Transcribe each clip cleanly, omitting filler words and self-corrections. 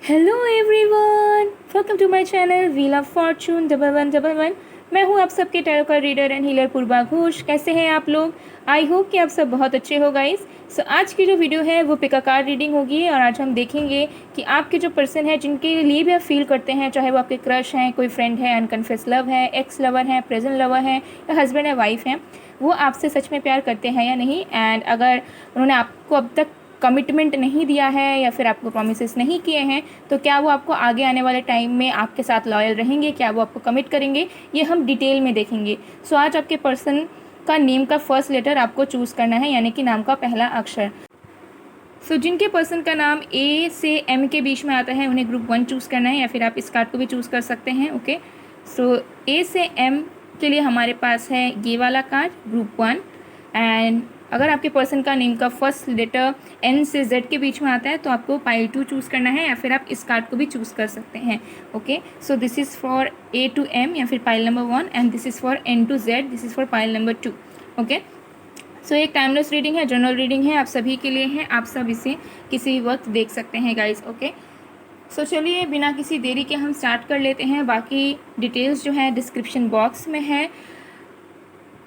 Hello everyone, welcome to my channel wheel of fortune 1111। मैं हूँ आप सबके टैरो का reader and healer Purva Ghosh. कैसे हैं आप लोग? आई होप कि आप सब बहुत अच्छे हो गाइस। सो आज की जो वीडियो है वो पिक अ कार्ड रीडिंग होगी और आज हम देखेंगे कि आपके जो पर्सन है जिनके लिए भी आप फील करते हैं, चाहे वो आपके क्रश हैं, कोई फ्रेंड है, अनकन्फेस लव है, एक्स लवर है, प्रेजेंट लवर है या हस्बैंड या वाइफ हैं, वो आपसे सच में प्यार करते हैं या नहीं। एंड अगर उन्होंने आपको अब तक कमिटमेंट नहीं दिया है या फिर आपको प्रॉमिसेस नहीं किए हैं, तो क्या वो आपको आगे आने वाले टाइम में आपके साथ लॉयल रहेंगे, क्या वो आपको कमिट करेंगे, ये हम डिटेल में देखेंगे। सो आज आपके पर्सन का नेम का फर्स्ट लेटर आपको चूज़ करना है, यानी कि नाम का पहला अक्षर। जिनके पर्सन का नाम ए से एम के बीच में आता है उन्हें ग्रुप 1 चूज़ करना है, या फिर आप इस कार्ड को भी चूज़ कर सकते हैं। ओके, ए से एम के लिए हमारे पास है ये वाला कार्ड, ग्रुप 1। एंड अगर आपके पर्सन का नेम का फर्स्ट लेटर एन से जेड के बीच में आता है तो आपको पाइल 2 चूज़ करना है, या फिर आप इस कार्ड को भी चूज़ कर सकते हैं। Okay, so this is for A to M या फिर pile number 1, and this is for N to Z, this is for pile number 2। Okay, so एक टाइमलेस रीडिंग है, जनरल रीडिंग है, आप सभी के लिए है, आप सब इसे किसी भी वक्त देख सकते हैं गाइज। ओके, सो चलिए बिना किसी देरी के हम स्टार्ट कर लेते हैं। बाकी डिटेल्स जो है डिस्क्रिप्शन बॉक्स में है।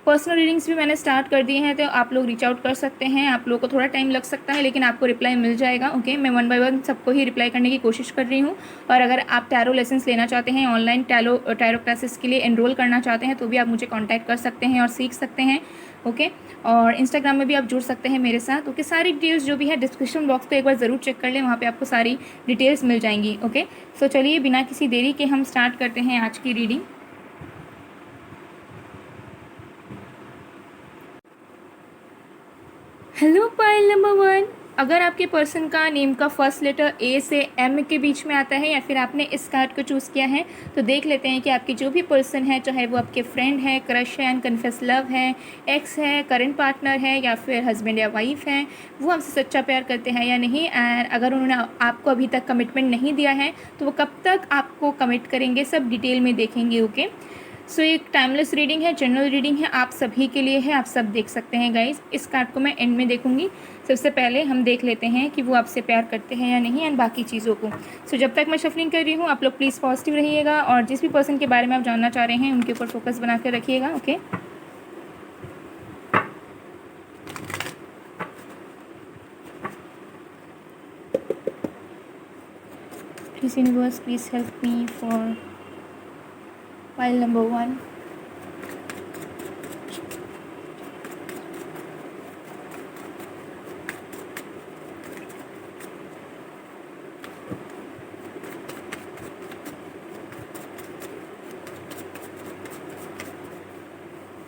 पर्सनल रीडिंग्स भी मैंने स्टार्ट कर दिए हैं, तो आप लोग रीच आउट कर सकते हैं। आप लोगों को थोड़ा टाइम लग सकता है, लेकिन आपको रिप्लाई मिल जाएगा। ओके, मैं 1 बाय 1 सबको ही रिप्लाई करने की कोशिश कर रही हूँ। और अगर आप टैरो लेसन्स लेना चाहते हैं, ऑनलाइन टैरो क्लासेस के लिए एनरोल करना चाहते हैं, तो भी आप मुझे कॉन्टैक्ट कर सकते हैं और सीख सकते हैं। ओके, और इंस्टाग्राम में भी आप जुड़ सकते हैं मेरे साथ। ओके, सारी डिटेल्स जो भी है डिस्क्रिप्शन बॉक्स को एक बार ज़रूर चेक कर लें, वहाँ पे आपको सारी डिटेल्स मिल जाएंगी। ओके, सो चलिए बिना किसी देरी के हम स्टार्ट करते हैं आज की रीडिंग। हेलो पाइल नंबर 1, अगर आपके पर्सन का नेम का फर्स्ट लेटर ए से एम के बीच में आता है या फिर आपने इस कार्ड को चूज़ किया है, तो देख लेते हैं कि आपकी जो भी पर्सन है, चाहे वो आपके फ्रेंड है, क्रश है, अनकन्फेस लव है, एक्स है, करंट पार्टनर है या फिर हस्बैंड या वाइफ है, वो आपसे सच्चा प्यार करते हैं या नहीं। एंड अगर उन्होंने आपको अभी तक कमिटमेंट नहीं दिया है तो वो कब तक आपको कमिट करेंगे, सब डिटेल में देखेंगे। ओके, सो एक टाइमलेस रीडिंग है, जनरल रीडिंग है, आप सभी के लिए है, आप सब देख सकते हैं गाइज। इस कार्ड को मैं एंड में देखूंगी। सबसे पहले हम देख लेते हैं कि वो आपसे प्यार करते हैं या नहीं, एंड बाकी चीज़ों को। जब तक मैं शफलिंग कर रही हूँ, आप लोग प्लीज़ पॉजिटिव रहिएगा और जिस भी पर्सन के बारे में आप जानना चाह रहे हैं उनके ऊपर फोकस बना कर रखिएगा। Okay, please universe, please help me for pile number 1।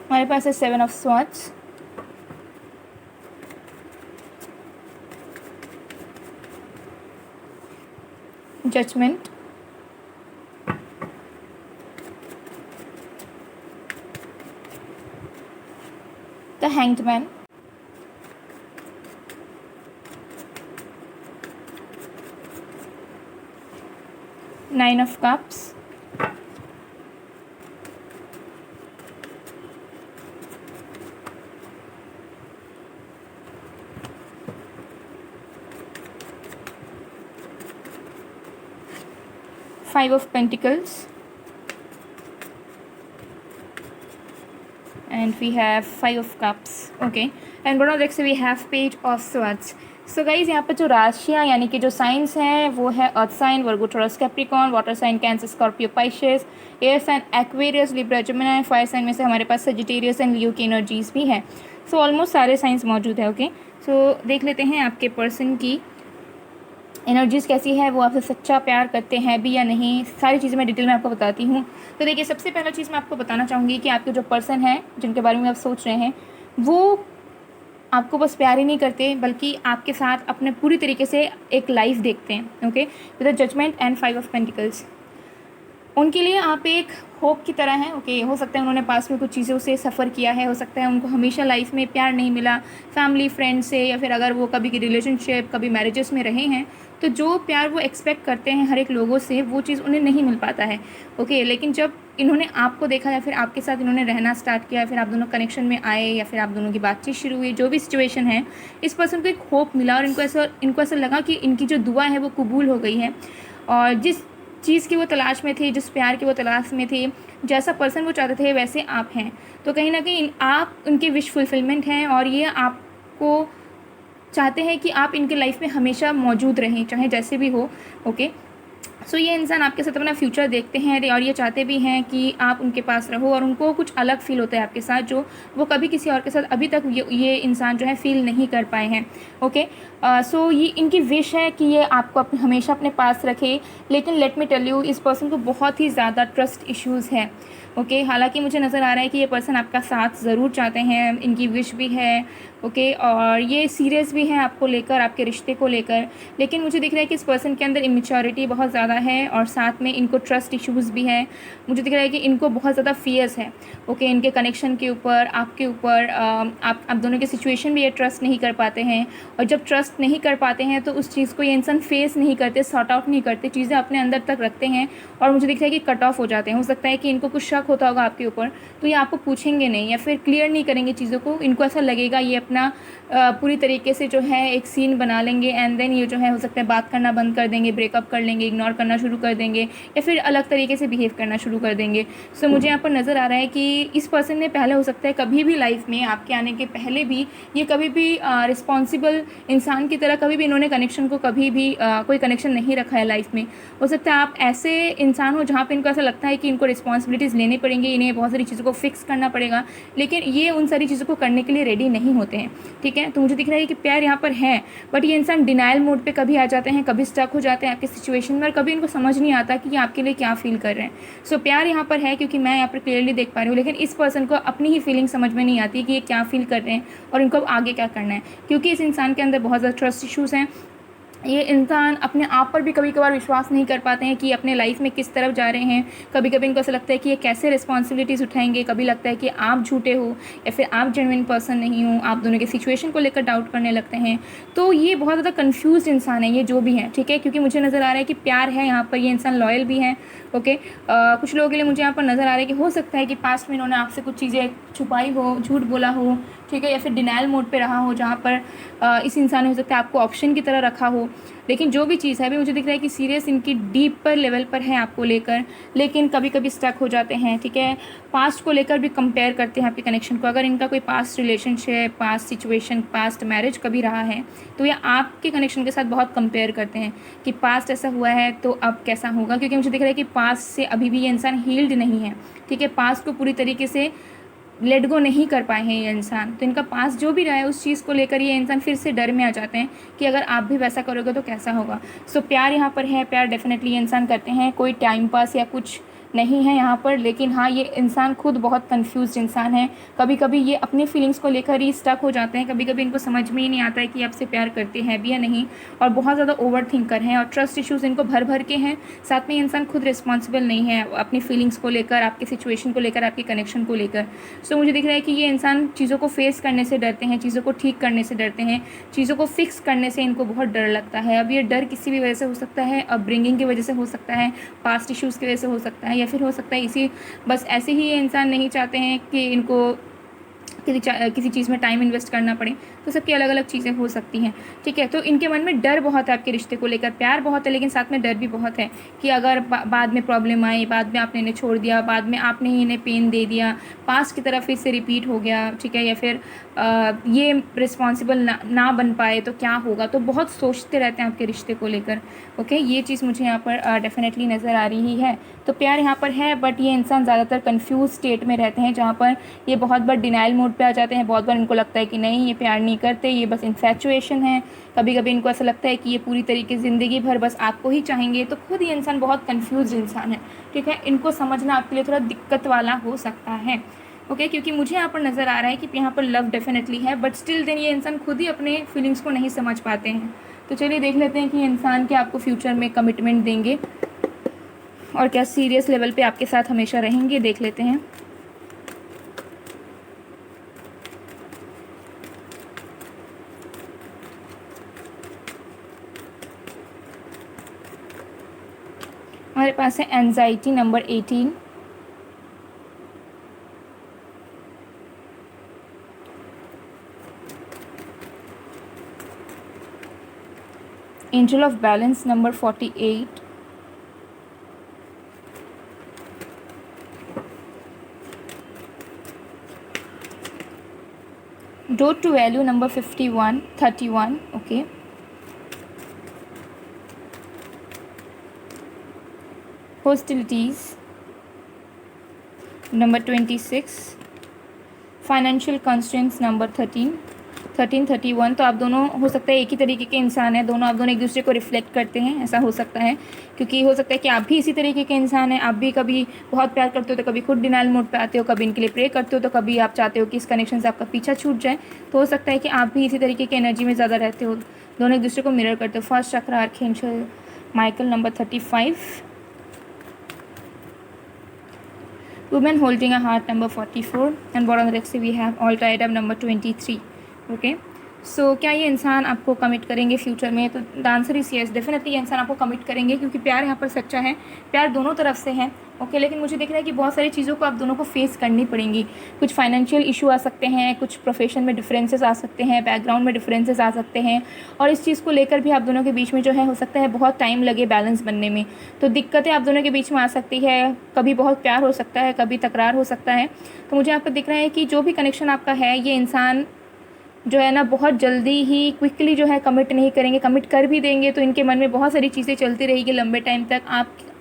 हमारे पास है 7 of swords, judgement, the hanged man, nine of cups, Five of Pentacles, and we have Five of Cups. Okay, and bottom deck से we have Page of Swords. So guys यहाँ पे जो राशियाँ यानी कि जो साइंस हैं वो है earth sign, Virgo, Taurus, Capricorn, water sign Cancer, Scorpio, Pisces, air sign Aquarius, Libra, Gemini, fire sign में से हमारे पास सजिटेरियस एंड लियो की एनर्जीज भी हैं। सो ऑलमोस्ट सारे साइंस मौजूद है। ओके, सो देख लेते हैं आपके पर्सन की एनर्जीज़ कैसी है, वो आपसे सच्चा प्यार करते हैं भी या नहीं, सारी चीज़ें मैं डिटेल में आपको बताती हूँ। तो देखिए, सबसे पहला चीज़ मैं आपको बताना चाहूँगी कि आपके जो पर्सन है जिनके बारे में आप सोच रहे हैं, वो आपको बस प्यार ही नहीं करते बल्कि आपके साथ अपने पूरी तरीके से एक लाइफ देखते हैं। Okay, with the judgement and 5 of pentacles, उनके लिए आप एक होप की तरह हैं। ओके, हो सकता है उन्होंने पास में कुछ चीज़ों से सफ़र किया है, हो सकता है उनको हमेशा लाइफ में प्यार नहीं मिला फैमिली फ्रेंड से, या फिर अगर वो कभी की रिलेशनशिप, कभी मैरिजेस में रहे हैं, तो जो प्यार वो एक्सपेक्ट करते हैं हर एक लोगों से, वो चीज़ उन्हें नहीं मिल पाता है। ओके, लेकिन जब इन्होंने आपको देखा या फिर आपके साथ इन्होंने रहना स्टार्ट किया, फिर आप दोनों कनेक्शन में आए या फिर आप दोनों की बातचीत शुरू हुई, जो भी सिचुएशन है, इस पर्सन को एक होप मिला और इनको ऐसा लगा कि इनकी जो दुआ है वो कबूल हो गई है। और जिस चीज़ की वो तलाश में थे, जिस प्यार की वो तलाश में थे, जैसा पर्सन वो चाहते थे वैसे आप हैं। तो कहीं ना कहीं आप उनके विश फुलफिलमेंट हैं और ये आपको चाहते हैं कि आप इनके लाइफ में हमेशा मौजूद रहें, चाहे जैसे भी हो। ओके, सो ये इंसान आपके साथ अपना फ्यूचर देखते हैं और ये चाहते भी हैं कि आप उनके पास रहो, और उनको कुछ अलग फील होता है आपके साथ जो वो कभी किसी और के साथ अभी तक ये इंसान जो है फील नहीं कर पाए हैं। ओके, सो ये इनकी विश है कि ये आपको हमेशा अपने पास रखे। लेकिन लेट मी टेल यू, इस पर्सन को बहुत ही ज़्यादा ट्रस्ट इश्यूज़ है। ओके, हालांकि मुझे नज़र आ रहा है कि ये पर्सन आपका साथ ज़रूर चाहते हैं, इनकी विश भी है। ओके, और ये सीरियस भी है आपको लेकर, आपके रिश्ते को लेकर। लेकिन मुझे दिख रहा है कि इस पर्सन के अंदर इमेच्योरिटी बहुत ज़्यादा है और साथ में इनको ट्रस्ट इश्यूज़ भी हैं। मुझे दिख रहा है कि इनको बहुत ज़्यादा फियर्स है। ओके, इनके कनेक्शन के ऊपर, आपके ऊपर, आप दोनों के सिचुएशन भी ये ट्रस्ट नहीं कर पाते हैं। और जब ट्रस्ट नहीं कर पाते हैं तो उस चीज़ को ये इंसान फेस नहीं करते, सॉर्ट आउट नहीं करते, चीज़ें अपने अंदर तक रखते हैं और मुझे दिख रहा है कि कट ऑफ हो जाते हैं। हो सकता है कि इनको कुछ शक होता होगा आपके ऊपर, तो ये आपको पूछेंगे नहीं या फिर क्लियर नहीं करेंगे चीज़ों को। इनको ऐसा लगेगा ये अपना पूरी तरीके से जो है एक सीन बना लेंगे एंड देन ये जो है हो सकता है बात करना बंद कर देंगे, ब्रेकअप कर लेंगे, इग्नोर करना शुरू कर देंगे या फिर अलग तरीके से बिहेव करना शुरू कर देंगे। सो मुझे यहाँ पर नज़र आ रहा है कि इस पर्सन ने पहले, हो सकता है कभी भी लाइफ में आपके आने के पहले भी, ये कभी भी रिस्पॉन्सिबल इंसान की तरह कभी भी इन्होंने कनेक्शन को कभी भी कोई कनेक्शन नहीं रखा है लाइफ में। हो सकता है आप ऐसे इंसान हो जहाँ पे इनको ऐसा लगता है कि इनको रिस्पॉन्सिबिलिटीज़ लेनी पड़ेंगी, इन्हें बहुत सारी चीज़ों को फिक्स करना पड़ेगा, लेकिन ये उन सारी चीज़ों को करने के लिए रेडी नहीं होते हैं। ठीक है, तो मुझे दिख रहा है कि प्यार यहाँ पर है, बट ये इंसान डिनाइल मोड पे कभी आ जाते हैं, कभी स्टक हो जाते हैं आपके सिचुएशन में और कभी इनको समझ नहीं आता कि ये आपके लिए क्या फील कर रहे हैं। सो प्यार यहाँ पर है क्योंकि मैं यहाँ पर क्लियरली देख पा रही हूँ, लेकिन इस पर्सन को अपनी ही फीलिंग समझ में नहीं आती कि ये क्या फील कर रहे हैं और इनको अब आगे क्या करना है, क्योंकि इस इंसान के अंदर बहुत ज़्यादा ट्रस्ट इशूज़ हैं। ये इंसान अपने आप पर भी कभी कभार विश्वास नहीं कर पाते हैं कि अपने लाइफ में किस तरफ जा रहे हैं। कभी कभी इनको ऐसा लगता है कि ये कैसे रिस्पॉन्सिबिलिटीज़ उठाएंगे, कभी लगता है कि आप झूठे हो या फिर आप जेन्युइन पर्सन नहीं हो, आप दोनों के सिचुएशन को लेकर डाउट करने लगते हैं। तो ये बहुत ज़्यादा कन्फ्यूज इंसान है, ये जो भी है। ठीक है, क्योंकि मुझे नज़र आ रहा है कि प्यार है यहाँ पर, ये इंसान लॉयल भी है। ओके, कुछ लोगों के लिए मुझे यहाँ पर नज़र आ रहा है कि हो सकता है कि पास्ट में इन्होंने आपसे कुछ चीज़ें छुपाई हो, झूठ बोला हो, ठीक है, या फिर डिनाइल मोड पे रहा हो जहाँ पर इस इंसान ने हो सकता है आपको ऑप्शन की तरह रखा हो। लेकिन जो भी चीज़ है अभी मुझे दिख रहा है कि सीरियस इनकी डीप पर लेवल पर है आपको लेकर, लेकिन कभी कभी स्टक हो जाते हैं। ठीक है, पास्ट को लेकर भी कंपेयर करते हैं आपके कनेक्शन को। अगर इनका कोई past relationship, past situation, past marriage कभी रहा है तो ये आपके कनेक्शन के साथ बहुत कंपेयर करते हैं कि पास्ट ऐसा हुआ है तो अब कैसा होगा, क्योंकि मुझे दिख रहा है कि पास्ट से अभी भी ये इंसान हील्ड नहीं है। ठीक है, पास्ट को पूरी तरीके से लेट गो नहीं कर पाए हैं ये इंसान। तो इनका पास जो भी रहा है उस चीज़ को लेकर ये इंसान फिर से डर में आ जाते हैं कि अगर आप भी वैसा करोगे तो कैसा होगा। सो प्यार यहाँ पर है, प्यार डेफिनेटली ये इंसान करते हैं, कोई टाइम पास या कुछ नहीं है यहाँ पर। लेकिन हाँ, ये इंसान खुद बहुत कंफ्यूज इंसान है। कभी कभी ये अपनी फीलिंग्स को लेकर ही स्टक हो जाते हैं, कभी कभी इनको समझ में ही नहीं आता है कि आपसे प्यार करते हैं भी या नहीं, और बहुत ज़्यादा ओवर थिंकर हैं और ट्रस्ट इश्यूज़ इनको भर भर के हैं। साथ में ये इंसान खुद रिस्पॉन्सिबल नहीं है अपनी फीलिंग्स को लेकर, आपकी सिचुएशन को लेकर, आपके कनेक्शन को लेकर। सो मुझे दिख रहा है कि ये इंसान चीज़ों को फेस करने से डरते हैं, चीज़ों को ठीक करने से डरते हैं, चीज़ों को फिक्स करने से इनको बहुत डर लगता है। अब ये डर किसी भी वजह से हो सकता है, अपब्रिंगिंग की वजह से हो सकता है, पास्ट इश्यूज़ की वजह से हो सकता है, या फिर हो सकता है इसी बस ऐसे ही ये इंसान नहीं चाहते हैं कि इनको किसी चीज़ में टाइम इन्वेस्ट करना पड़े। तो सबकी अलग अलग चीज़ें हो सकती हैं। ठीक है, तो इनके मन में डर बहुत है आपके रिश्ते को लेकर। प्यार बहुत है लेकिन साथ में डर भी बहुत है कि अगर बाद में प्रॉब्लम आई, बाद में आपने इन्हें छोड़ दिया, बाद में आपने ही इन्हें पेन दे दिया, पास्ट की तरफ फिर से रिपीट हो गया, ठीक है, या फिर ये रिस्पॉन्सिबल ना बन पाए तो क्या होगा। तो बहुत सोचते रहते हैं आपके रिश्ते को लेकर। ओके, ये चीज़ मुझे यहाँ पर डेफिनेटली नज़र आ रही है। तो प्यार यहाँ पर है, बट ये इंसान ज़्यादातर कन्फ्यूज स्टेट में रहते हैं जहाँ पर ये बहुत बार डिनाइल मोड पे आ जाते हैं। बहुत बार इनको लगता है कि नहीं, ये प्यार नहीं करते, ये बस इन्फैचुएशन है। कभी कभी इनको ऐसा लगता है कि ये पूरी तरीके ज़िंदगी भर बस आपको ही चाहेंगे। तो खुद ये इंसान बहुत कन्फ्यूज इंसान है। ठीक है, इनको समझना आपके लिए थोड़ा दिक्कत वाला हो सकता है। ओके, क्योंकि मुझे यहाँ पर नज़र आ रहा है कि यहाँ पर लव डेफिनेटली है, बट स्टिल देन ये इंसान खुद ही अपने फीलिंग्स को नहीं समझ पाते हैं। तो चलिए देख लेते हैं कि ये इंसान क्या आपको फ्यूचर में कमिटमेंट देंगे और क्या सीरियस लेवल पे आपके साथ हमेशा रहेंगे। देख लेते हैं। हमारे पास है anxiety number 18, angel of balance number 48, dot to value number 31 okay. Hostilities number 26, financial constraints number 31। तो आप दोनों हो सकता है एक ही तरीके के इंसान हैं, दोनों आप दोनों एक दूसरे को रिफ्लेक्ट करते हैं, ऐसा हो सकता है। क्योंकि हो सकता है कि आप भी इसी तरीके के इंसान हैं, आप भी कभी बहुत प्यार करते हो तो कभी खुद डिनाइल मोड पे आते हो, कभी इनके लिए प्रे करते हो तो कभी आप चाहते हो कि इस कनेक्शन से आपका पीछा छूट जाए। तो हो सकता है कि आप भी इसी तरीके की एनर्जी में ज़्यादा रहते हो, दोनों एक दूसरे को मिरर करते हो। फर्स्ट चक्र archangel Michael number 35, women holding a heart number 44, and bottom of the we have all tied up number 23. Okay, सो क्या ये इंसान आपको कमिट करेंगे फ्यूचर में? तो the answer is yes, definitely ये इंसान आपको कमिट करेंगे, क्योंकि प्यार यहाँ पर सच्चा है, प्यार दोनों तरफ से है। ओके, लेकिन मुझे दिख रहा है कि बहुत सारी चीज़ों को आप दोनों को फेस करनी पड़ेंगी। कुछ फाइनेंशियल इशू आ सकते हैं, कुछ प्रोफेशन में डिफरेंसेस आ सकते हैं, बैकग्राउंड में डिफरेंसेस आ सकते हैं, और इस चीज़ को लेकर भी आप दोनों के बीच में जो है हो सकता है बहुत टाइम लगे बैलेंस बनने में। तो दिक्कतें आप दोनों के बीच में आ सकती है, कभी बहुत प्यार हो सकता है, कभी तकरार हो सकता है। तो मुझे आपको दिख रहा है कि जो भी कनेक्शन आपका है, ये इंसान जो है ना बहुत जल्दी ही क्विकली जो है कमिट नहीं करेंगे। कमिट कर भी देंगे तो इनके मन में बहुत सारी चीज़ें चलती रहेगी लंबे टाइम तक।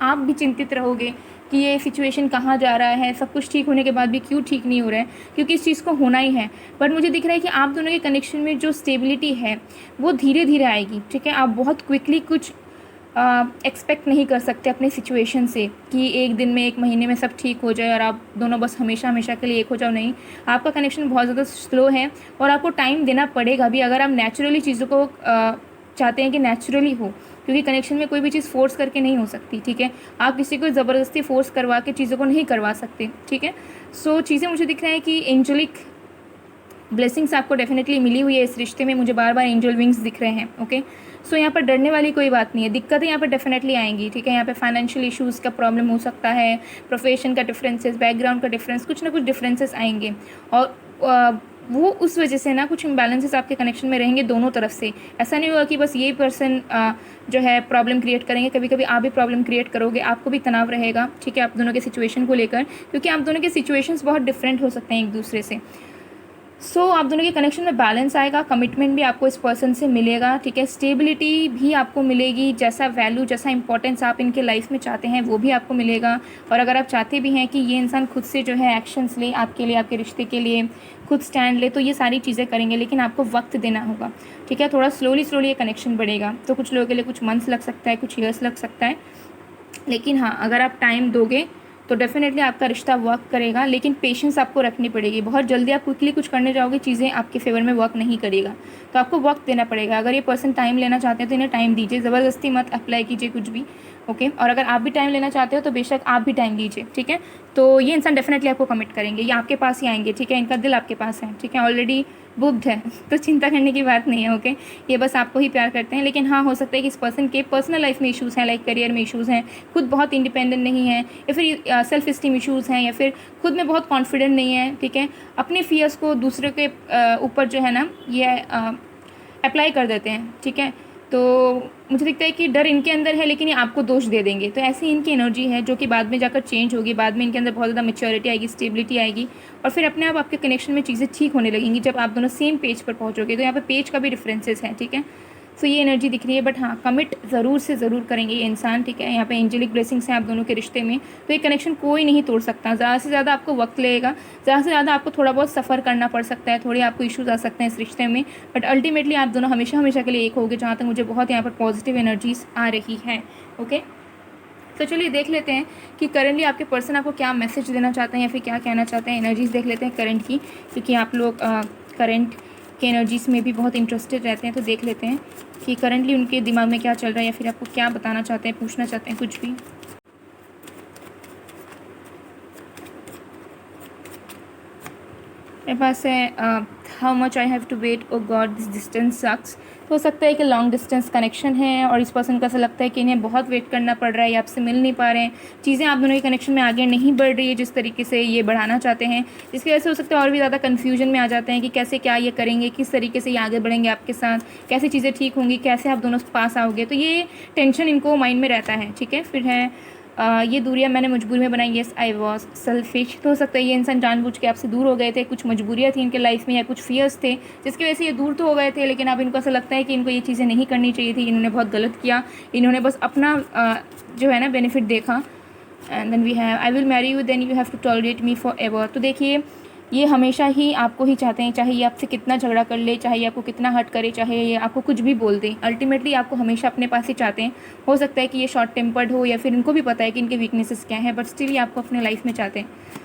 आप भी चिंतित रहोगे कि ये सिचुएशन कहाँ जा रहा है, सब कुछ ठीक होने के बाद भी क्यों ठीक नहीं हो रहा है, क्योंकि इस चीज़ को होना ही है। बट मुझे दिख रहा है कि आप दोनों के कनेक्शन में जो स्टेबिलिटी है वो धीरे धीरे आएगी, ठीक है। आप बहुत क्विकली कुछ एक्सपेक्ट नहीं कर सकते अपने सिचुएशन से कि एक दिन में, एक महीने में सब ठीक हो जाए और आप दोनों बस हमेशा हमेशा के लिए एक हो जाओ। नहीं, आपका कनेक्शन बहुत ज़्यादा स्लो है और आपको टाइम देना पड़ेगा भी, अगर आप नेचुरली चीज़ों को चाहते हैं कि नेचुरली हो, क्योंकि कनेक्शन में कोई भी चीज़ फोर्स करके नहीं हो सकती, ठीक है। आप किसी को ज़बरदस्ती फोर्स करवा के चीज़ों को नहीं करवा सकते, ठीक है। सो चीज़ें मुझे दिख रहा है कि एंजेलिक ब्लेसिंग्स आपको डेफिनेटली मिली हुई है इस रिश्ते में। मुझे बार बार एंजल विंग्स दिख रहे हैं, ओके। सो यहाँ पर डरने वाली कोई बात नहीं है, दिक्कतें यहाँ पर डेफिनेटली आएंगी, ठीक है। यहाँ पे फाइनेंशियल इश्यूज़ का प्रॉब्लम हो सकता है, प्रोफेशन का डिफरेंसेस, बैकग्राउंड का डिफरेंस, कुछ ना कुछ डिफरेंसेस आएंगे, और वो उस वजह से ना कुछ इम्बैलेंसेस आपके कनेक्शन में रहेंगे दोनों तरफ से। ऐसा नहीं होगा कि बस ये पर्सन जो है प्रॉब्लम क्रिएट करेंगे, कभी कभी आप भी प्रॉब्लम क्रिएट करोगे, आपको भी तनाव रहेगा, ठीक है, आप दोनों के सिचुएशन को लेकर, क्योंकि आप दोनों के सिचुएशंस बहुत डिफरेंट हो सकते हैं एक दूसरे से। सो आप दोनों के कनेक्शन में बैलेंस आएगा, कमिटमेंट भी आपको इस पर्सन से मिलेगा, ठीक है। स्टेबिलिटी भी आपको मिलेगी, जैसा वैल्यू, जैसा इंपॉर्टेंस आप इनके लाइफ में चाहते हैं वो भी आपको मिलेगा। और अगर आप चाहते भी हैं कि ये इंसान खुद से जो है एक्शंस ले आपके लिए, आपके रिश्ते के लिए खुद स्टैंड ले, तो ये सारी चीज़ें करेंगे, लेकिन आपको वक्त देना होगा, ठीक है। थोड़ा स्लोली ये कनेक्शन बढ़ेगा। तो कुछ लोगों के लिए कुछ मंथ्स लग सकता है, कुछ ईयर्स लग सकता है, लेकिन हाँ, अगर आप टाइम दोगे तो डेफिनेटली आपका रिश्ता वर्क करेगा। लेकिन पेशेंस आपको रखनी पड़ेगी, बहुत जल्दी आप क्विकली कुछ करने जाओगे, चीज़ें आपके फेवर में वर्क नहीं करेगा, तो आपको वक्त देना पड़ेगा। अगर ये पर्सन टाइम लेना चाहते हैं तो इन्हें टाइम दीजिए, ज़बरदस्ती मत अप्लाई कीजिए कुछ भी, ओके। और अगर आप भी टाइम लेना चाहते हो तो बेशक आप भी टाइम लीजिए, ठीक है। तो ये इंसान डेफिनेटली आपको कमिट करेंगे, ये आपके पास ही आएंगे, ठीक है। इनका दिल आपके पास है, ठीक है, ऑलरेडी बुक्ड है, तो चिंता करने की बात नहीं है, ओके। ये बस आपको ही प्यार करते हैं। लेकिन हाँ, हो सकता है कि इस पर्सन के पर्सनल लाइफ में इश्यूज़ हैं, लाइक करियर में इश्यूज़ हैं, खुद बहुत इंडिपेंडेंट नहीं है, या फिर सेल्फ इस्टीम इश्यूज़ हैं, या फिर खुद में बहुत कॉन्फिडेंट नहीं है, ठीक है। अपने फियर्स को दूसरे के ऊपर जो है ना ये अप्लाई कर देते हैं, ठीक है। तो मुझे दिखता है कि डर इनके अंदर है, लेकिन ये आपको दोष दे देंगे। तो ऐसी इनकी एनर्जी है जो कि बाद में जाकर चेंज होगी, बाद में इनके अंदर बहुत ज़्यादा मैच्योरिटी आएगी, स्टेबिलिटी आएगी, और फिर अपने आप आपके कनेक्शन में चीज़ें ठीक होने लगेंगी जब आप दोनों सेम पेज पर पहुँचोगे। तो यहाँ पे पेज का भी डिफरेंसेस है, ठीक है। सो ये एनर्जी दिख रही है, बट हाँ, कमिट ज़रूर से ज़रूर करेंगे ये इंसान, ठीक है। यहाँ पे एंजेलिक ब्लेसिंग्स हैं आप दोनों के रिश्ते में, तो ये कनेक्शन कोई नहीं तोड़ सकता। ज़्यादा से ज़्यादा आपको वक्त लगेगा, ज़्यादा से ज़्यादा आपको थोड़ा बहुत सफ़र करना पड़ सकता है, थोड़े आपको इश्यूज़ आ सकते हैं इस रिश्ते में, बट अल्टीमेटली आप दोनों हमेशा हमेशा के लिए एक होगे, जहाँ तक मुझे बहुत यहाँ पर पॉजिटिव एनर्जीज आ रही है, ओके। तो चलिए देख लेते हैं कि करंटली आपके पर्सन आपको क्या मैसेज देना चाहते हैं या फिर क्या कहना चाहते हैं। एनर्जीज़ देख लेते हैं करंट की, क्योंकि आप लोग करंट के एनर्जीज़ में भी बहुत इंटरेस्टेड रहते हैं। तो देख लेते हैं कि करंटली उनके दिमाग में क्या चल रहा है, या फिर आपको क्या बताना चाहते हैं, पूछना चाहते हैं, कुछ भी। मेरे पास है how much I have to wait, oh god this distance sucks. तो हो सकता है कि लॉन्ग डिस्टेंस कनेक्शन है और इस पर्सन को ऐसा लगता है कि इन्हें बहुत वेट करना पड़ रहा है, या आपसे मिल नहीं पा रहे हैं, चीज़ें आप दोनों के कनेक्शन में आगे नहीं बढ़ रही है जिस तरीके से ये बढ़ाना चाहते हैं, जिसकी वजह से हो सकता है और भी ज़्यादा कन्फ्यूजन में आ जाते हैं कि कैसे क्या ये करेंगे, किस तरीके से ये आगे बढ़ेंगे आपके साथ, कैसे चीज़ें ठीक होंगी, कैसे आप दोनों पास आओगे। तो ये टेंशन इनको माइंड में रहता है, ठीक है। फिर है ये दूरियां मैंने मजबूरी में बनाई, येस आई वॉज सेल्फिश। तो हो सकता है ये इंसान जानबूझ के आपसे दूर हो गए थे, कुछ मजबूरियाँ थी इनके लाइफ में या कुछ फियर्स थे जिसकी वजह से ये दूर तो हो गए थे, लेकिन अब इनको ऐसा लगता है कि इनको ये चीज़ें नहीं करनी चाहिए थी, इन्होंने बहुत गलत किया, इन्होंने बस अपना जो है ना बेनिफिट देखा। And then we have I will marry you then you have to tolerate me forever. तो देखिए ये हमेशा ही आपको ही चाहते हैं, चाहे ये आपसे कितना झगड़ा कर ले, चाहे ये आपको कितना हर्ट करे, चाहे ये आपको कुछ भी बोल दे, अल्टीमेटली आपको हमेशा अपने पास ही चाहते हैं। हो सकता है कि ये शॉर्ट टेम्पर्ड हो या फिर इनको भी पता है कि इनके वीकनेसेस क्या हैं, बट स्टिल ये आपको अपने लाइफ में चाहते हैं।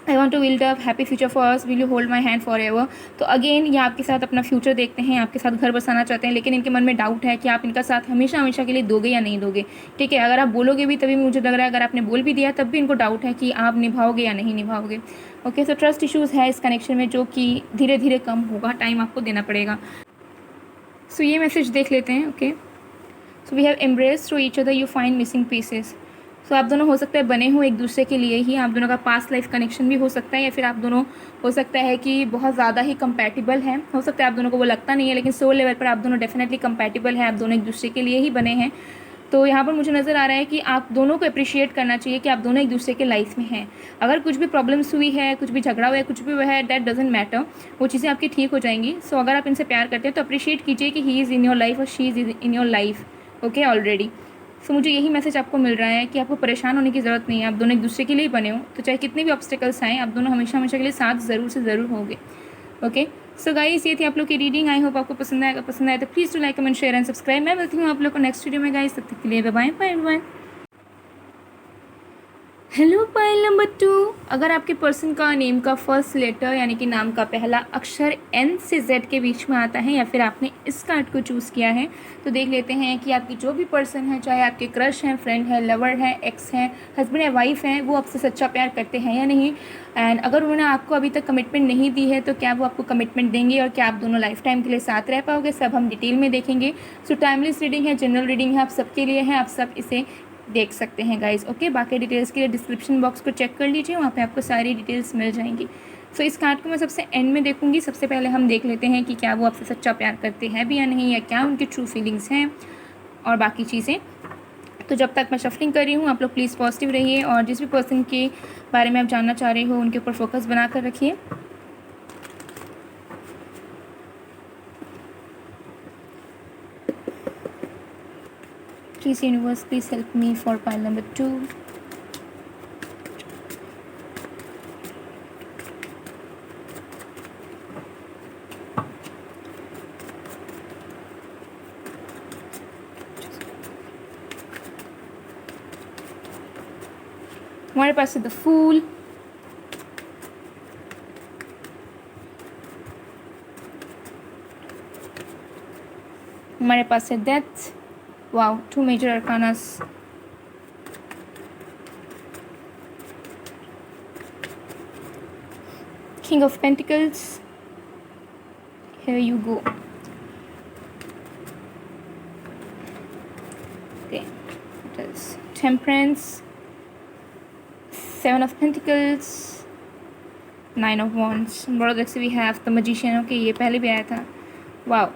I want to build a happy future for us, will you hold my hand forever. तो अगेन ये आपके साथ अपना फ्यूचर देखते हैं, आपके साथ घर बसाना चाहते हैं, लेकिन इनके मन में डाउट है कि आप इनका साथ हमेशा हमेशा के लिए दोगे या नहीं दोगे। ठीक है, अगर आप बोलोगे भी तभी मुझे लग रहा है, अगर आपने बोल भी दिया तब भी इनको डाउट है कि आप निभाओगे या नहीं निभाओगे। ओके, सो ट्रस्ट इशूज़ है इस कनेक्शन में जो कि धीरे धीरे कम होगा, टाइम आपको देना पड़ेगा। सो ये मैसेज देख लेते हैं। Okay, so we have embrace through each other, you find missing pieces. So आप दोनों हो सकता है बने हो एक दूसरे के लिए ही, आप दोनों का पास्ट लाइफ कनेक्शन भी हो सकता है, या फिर आप दोनों हो सकता है कि बहुत ज़्यादा ही कंपैटिबल हैं। हो सकता है आप दोनों को वो लगता नहीं है, लेकिन सोल लेवल पर आप दोनों डेफिनेटली कंपैटिबल हैं, आप दोनों एक दूसरे के लिए ही बने हैं। तो यहाँ पर मुझे नज़र आ रहा है कि आप दोनों को अप्रिशिएट करना चाहिए कि आप दोनों एक दूसरे के लाइफ में हैं। अगर कुछ भी प्रॉब्लम्स हुई है, कुछ भी झगड़ा हुआ है, कुछ भी हुआ है, दैट डजेंट मैटर, वो चीज़ें आपकी ठीक हो जाएंगी। सो अगर आप इनसे प्यार करते हैं तो अप्रिशिएट कीजिए कि he is in your life और she is in your life. Okay, already. So मुझे यही मैसेज आपको मिल रहा है कि आपको परेशान होने की ज़रूरत नहीं है, आप दोनों एक दूसरे के लिए ही बने हो, तो चाहे कितने भी ऑब्स्टिकल्स आएँ, आप दोनों हमेशा हमेशा के लिए साथ ज़रूर से ज़रूर होंगे। ओके, सो गाइस ये थी आप लोग की रीडिंग। आई होप आपको पसंद आएगा, पसंद आए तो please to like comment share and subscribe. मैं मिलती हूँ आप लोग को नेक्स्ट वीडियो में गाइस, तब तक के लिए bye bye everyone. Hello pile number 2, अगर आपके पर्सन का नेम का फर्स्ट लेटर यानी कि नाम का पहला अक्षर एन से जेड के बीच में आता है, या फिर आपने इस कार्ड को चूज़ किया है, तो देख लेते हैं कि आपकी जो भी पर्सन है, चाहे आपके क्रश हैं, फ्रेंड है, लवर है, एक्स हैं, हस्बैंड है, वाइफ हैं, वो आपसे सच्चा प्यार करते हैं या नहीं। एंड अगर उन्होंने आपको अभी तक कमिटमेंट नहीं दी है तो क्या वो आपको कमिटमेंट देंगे, और क्या आप दोनों लाइफ टाइम के लिए साथ रह पाओगे, सब हम डिटेल में देखेंगे। सो टाइमलेस रीडिंग है, जनरल रीडिंग है, आप सबके लिए है, आप सब इसे देख सकते हैं गाइज। ओके, बाकी डिटेल्स के लिए डिस्क्रिप्शन बॉक्स को चेक कर लीजिए, वहाँ पे आपको सारी डिटेल्स मिल जाएंगी। सो इस कार्ड को मैं सबसे एंड में देखूंगी। सबसे पहले हम देख लेते हैं कि क्या वो आपसे सच्चा प्यार करते हैं भी या नहीं, या क्या उनकी ट्रू फीलिंग्स हैं और बाकी चीज़ें। तो जब तक मैं शफलिंग कर रही हूँ आप लोग प्लीज़ पॉजिटिव रहिए, और जिस भी पर्सन के बारे में आप जानना चाह रहे हो उनके ऊपर फोकस बना कर रखिए। Please universe, please help me for pile number 2. हमारे पास है द फूल, हमारे पास है death. Wow, 2 major arcanas. King of Pentacles. Here you go. Okay, it is Temperance, 7 of Pentacles, 9 of Wands. Bottom से we have the Magician. Okay, ये पहले भी आया था. Wow.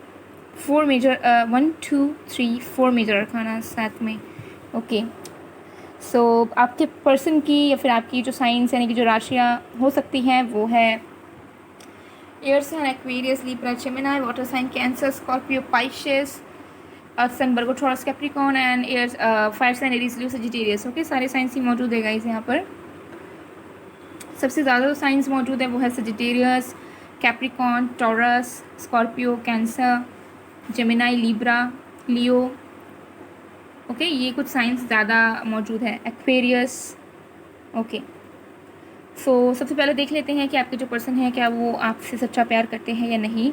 4 मेजर 1 2 3 4 मेजर अरकाना साथ में। ओके, सो आपके पर्सन की या फिर आपकी जो साइंस यानी कि जो राशियाँ हो सकती हैं वो है air sign, Aquarius, Libra, Gemini, water sign, Cancer, Scorpio, Pisces, earth sign, Virgo, Taurus, Capricorn and air fire sign, Aries, Leo, Sagittarius. Okay, सारे साइंस ही मौजूद है गाइस यहाँ पर। सबसे ज़्यादा जो साइंस मौजूद है वो है Sagittarius, Capricorn, Taurus, Scorpio, Cancer, Gemini, Libra, Leo. Okay, ये कुछ साइंस ज़्यादा मौजूद है, एक्वेरियस। ओके, सो सबसे पहले देख लेते हैं कि आपके जो पर्सन है क्या वो आपसे सच्चा प्यार करते हैं या नहीं।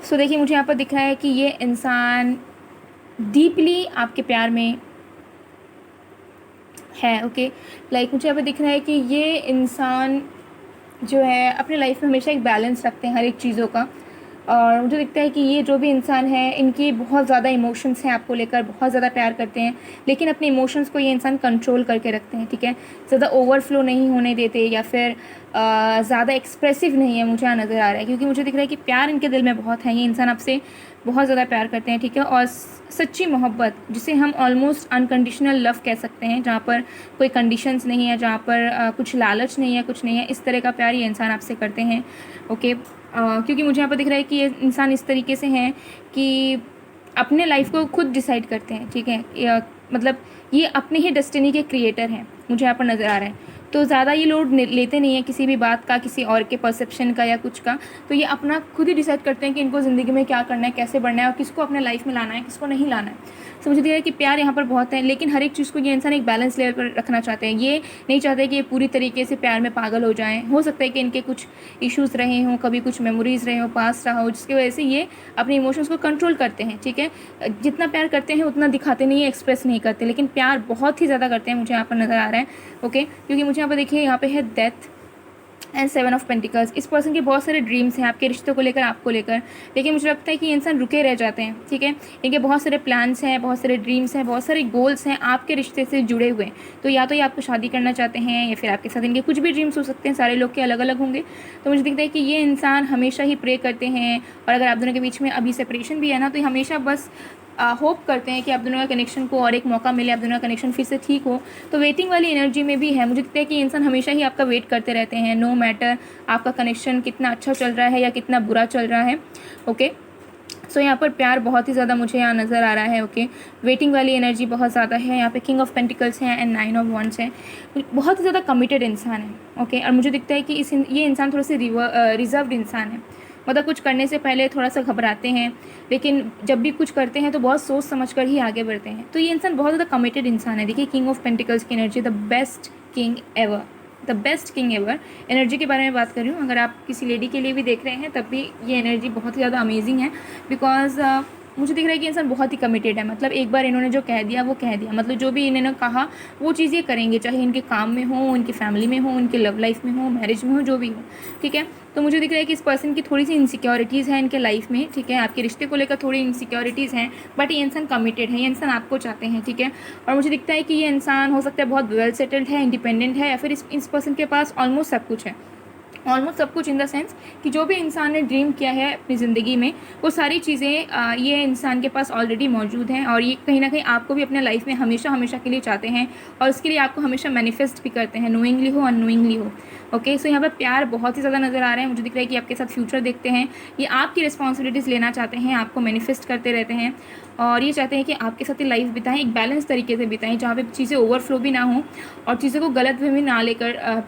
सो देखिए मुझे यहाँ पर दिख रहा है कि ये इंसान डीपली आपके प्यार में है। ओके, लाइक मुझे यहाँ पर दिख रहा है कि ये इंसान जो है अपने लाइफ में हमेशा एक बैलेंस रखते हैं हर एक चीज़ों का, और मुझे लगता है कि ये जो भी इंसान है, इनकी बहुत ज़्यादा इमोशंस हैं आपको लेकर, बहुत ज़्यादा प्यार करते हैं, लेकिन अपने इमोशंस को ये इंसान कंट्रोल करके रखते हैं, ठीक है। ज़्यादा ओवरफ्लो नहीं होने देते या फिर ज़्यादा एक्सप्रेसिव नहीं है, मुझे यहाँ नज़र आ रहा है, क्योंकि मुझे दिख रहा है कि प्यार इनके दिल में बहुत है। ये इंसान आपसे बहुत ज़्यादा प्यार करते हैं, ठीक है। और सच्ची मोहब्बत, जिसे हम ऑलमोस्ट अनकंडीशनल लव कह सकते हैं, जहाँ पर कोई कंडीशंस नहीं है, जहाँ पर कुछ लालच नहीं है, कुछ नहीं है, इस तरह का प्यार ये इंसान आपसे करते हैं, ओके। क्योंकि मुझे यहाँ पर दिख रहा है कि ये इंसान इस तरीके से हैं कि अपने लाइफ को खुद डिसाइड करते हैं, ठीक है। मतलब ये अपने ही डेस्टिनी के क्रिएटर हैं, मुझे यहाँ पर नज़र आ रहा है। तो ज़्यादा ये लोड लेते नहीं है किसी भी बात का, किसी और के परसेप्शन का या कुछ का। तो ये अपना खुद ही डिसाइड करते हैं कि इनको ज़िंदगी में क्या करना है, कैसे बढ़ना है और किसको अपने लाइफ में लाना है, किसको नहीं लाना है। तो मुझे दिख रहा है कि प्यार यहाँ पर बहुत है, लेकिन हर एक चीज़ को ये इंसान एक बैलेंस लेवल पर रखना चाहते हैं। ये नहीं चाहते कि ये पूरी तरीके से प्यार में पागल हो जाएं। हो सकता है कि इनके कुछ इश्यूज़ रहे हों, कभी कुछ मेमोरीज़ रहे हों, पास्ट रहा हो, जिसकी वजह से ये अपने इमोशंस को कंट्रोल करते हैं, ठीक है। जितना प्यार करते हैं उतना दिखाते नहीं है, एक्सप्रेस नहीं करते, लेकिन प्यार बहुत ही ज़्यादा करते हैं, मुझे यहाँ पर नज़र आ रहा है, ओके। क्योंकि मुझे यहाँ पर देखिए, यहाँ पे है डेथ एंड 7 ऑफ पेंटिकल्स। इस पर्सन के बहुत सारे ड्रीम्स हैं आपके रिश्तों को लेकर, आपको लेकर, लेकिन मुझे लगता है कि ये इंसान रुके रह जाते हैं, ठीक है। इनके बहुत सारे प्लान्स हैं, बहुत सारे ड्रीम्स हैं, बहुत सारे गोल्स हैं आपके रिश्ते से जुड़े हुए। तो या तो ये आपको शादी करना चाहते हैं या फिर आपके साथ इनके कुछ भी ड्रीम्स हो सकते हैं, सारे लोग के अलग अलग होंगे। तो मुझे दिखता है कि ये इंसान हमेशा ही प्रे करते हैं, और अगर आप दोनों के बीच में अभी सेपरेशन भी है ना, तो ये हमेशा बस होप करते हैं कि आप दोनों का कनेक्शन को और एक मौका मिले, आप दोनों का कनेक्शन फिर से ठीक हो। तो वेटिंग वाली एनर्जी में भी है, मुझे लगता है कि इंसान हमेशा ही आपका वेट करते रहते हैं, नो मैटर आपका कनेक्शन कितना अच्छा चल रहा है या कितना बुरा चल रहा है, ओके। सो यहाँ पर प्यार बहुत ही ज़्यादा मुझे यहाँ नज़र आ रहा है, ओके। वेटिंग वाली एनर्जी बहुत ज़्यादा है, यहाँ पे किंग ऑफ पेंटिकल्स हैं एंड 9 ऑफ वॉन्ड्स है। बहुत ही ज़्यादा कमिटेड इंसान है, ओके। और मुझे दिखता है कि ये इंसान थोड़े से रिजर्व्ड इंसान है, मतलब कुछ करने से पहले थोड़ा सा घबराते हैं, लेकिन जब भी कुछ करते हैं तो बहुत सोच समझ कर ही आगे बढ़ते हैं। तो ये इंसान बहुत ज़्यादा कमिटेड इंसान है। देखिए, किंग ऑफ पेंटिकल्स की energy, the best king ever, the best king ever energy के बारे में बात कर रही हूँ। अगर आप किसी लेडी के लिए भी देख रहे हैं तब भी ये एनर्जी बहुत ही ज़्यादा अमेजिंग है, बिकॉज मुझे दिख रहा है कि इंसान बहुत ही कमिटेड है। मतलब एक बार इन्होंने जो कह दिया वो कह दिया, मतलब जो भी इन्होंने कहा वो चीज़ ये करेंगे, चाहे इनके काम में हो, इनकी फैमिली में हो, इनके लव लाइफ में हो, मैरिज में हो, जो भी हो, ठीक है। तो मुझे दिख रहा है कि इस पर्सन की थोड़ी सी इनसिक्योरिटीज़ हैं इनके लाइफ में, ठीक है। आपके रिश्ते को लेकर थोड़ी इनसिक्योरिटीज़ हैं, बट ये इंसान कमिटेड है, ये इंसान आपको चाहते हैं, ठीक है। और मुझे दिखता है कि ये इंसान हो सकता है बहुत वेल सेटल्ड है, इंडिपेंडेंट है, या फिर इस पर्सन के पास ऑलमोस्ट सब कुछ है। ऑलमोस्ट सब कुछ इन द सेंस कि जो भी इंसान ने ड्रीम किया है अपनी ज़िंदगी में, वो सारी चीज़ें ये इंसान के पास ऑलरेडी मौजूद हैं, और ये कहीं ना कहीं आपको भी अपने लाइफ में हमेशा हमेशा के लिए चाहते हैं, और उसके लिए आपको हमेशा मैनिफेस्ट भी करते हैं, नोइंगली हो अननोइंगली हो, ओके। सो यहाँ पर प्यार बहुत ही ज़्यादा नज़र आ रहा है। मुझे दिख रहा है कि आपके साथ फ्यूचर देखते हैं, ये आपकी रिस्पॉन्सिबिलिटीज़ लेना चाहते हैं, आपको मैनिफेस्ट करते रहते हैं, और ये चाहते हैं कि आपके साथ ये लाइफ बिताएं, एक बैलेंस तरीके से बिताएं, जहाँ पे चीज़ें ओवरफ्लो भी ना हो और चीज़ों को गलत वे में ना लेकर